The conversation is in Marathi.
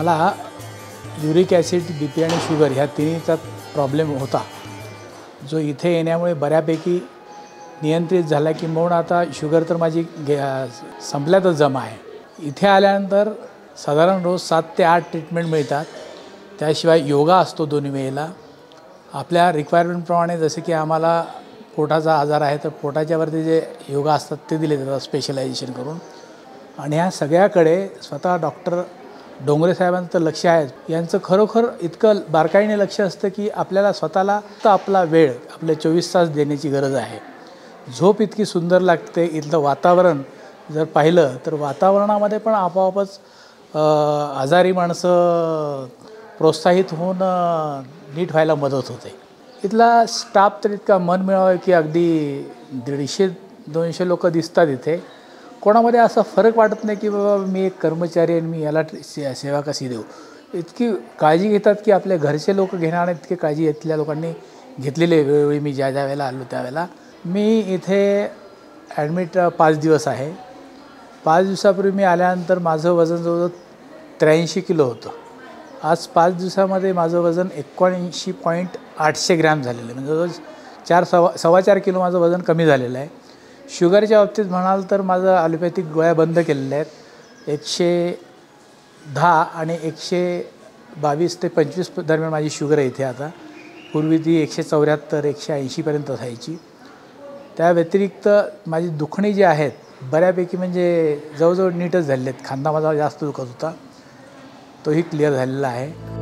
मला युरिक ॲसिड, BP आणि शुगर ह्या तिन्हीचा प्रॉब्लेम होता, जो इथे येण्यामुळे बऱ्यापैकी नियंत्रित झाला, की म्हणून आता शुगर तर माझी संपल्यातच जमा आहे. इथे आल्यानंतर साधारण रोज 7 ते 8 ट्रीटमेंट मिळतात. त्याशिवाय योगा असतो दोन्ही वेळेला. आपल्या रिक्वायरमेंटप्रमाणे जसे की आम्हाला पोटाचा आजार आहे, तर पोटाच्यावरती जे योगा असतात ते दिले जातात स्पेशलायझेशन करून. आणि ह्या सगळ्याकडे स्वतः डॉक्टर डोंगरे साहेबांचं लक्ष आहे. यांचं खरोखर इतकं बारकाईने लक्ष असतं, की आपल्याला स्वतःला तर आपला वेळ आपले 24 तास देण्याची गरज आहे. झोप इतकी सुंदर लागते. इथलं वातावरण जर पाहिलं तर वातावरणामध्ये पण आपोआपच आजारी माणसं प्रोत्साहित होऊन नीट व्हायला मदत होते. इथला स्टाफ तर इतका मनमिळावा की अगदी 150-200 लोक दिसतात इथे. कोणामध्ये असा फरक वाटत नाही की बाबा मी एक कर्मचारी आणि मी याला सेवा कशी देऊ. इतकी काळजी घेतात की आपल्या घरचे लोक घेणार नाही इतकी काळजी इथल्या लोकांनी घेतलेली आहे. वेळोवेळी मी ज्या वेळेला आलो त्यावेळेला. मी इथे ॲडमिट 5 दिवस आहे. 5 दिवसापूर्वी मी आल्यानंतर माझं वजन जवळजवळ 83 किलो होतं. आज 5 दिवसामध्ये माझं वजन 79.800 ग्रॅम झालेलं आहे. म्हणजे जवळ 4 किलो माझं वजन कमी झालेलं आहे. शुगरच्या बाबतीत म्हणाल तर माझं ॲलोपॅथिक गोळ्या बंद केलेल्या आहेत. 110 आणि 122 ते 25 दरम्यान माझी शुगर आहे इथे आता. पूर्वी ती 174-180 पर्यंत असायची. त्या व्यतिरिक्त माझी दुखणी जी आहेत बऱ्यापैकी म्हणजे जवळजवळ नीटच झालेले आहेत. खांदा माझा जास्त दुखत होता, तोही क्लिअर झालेला आहे.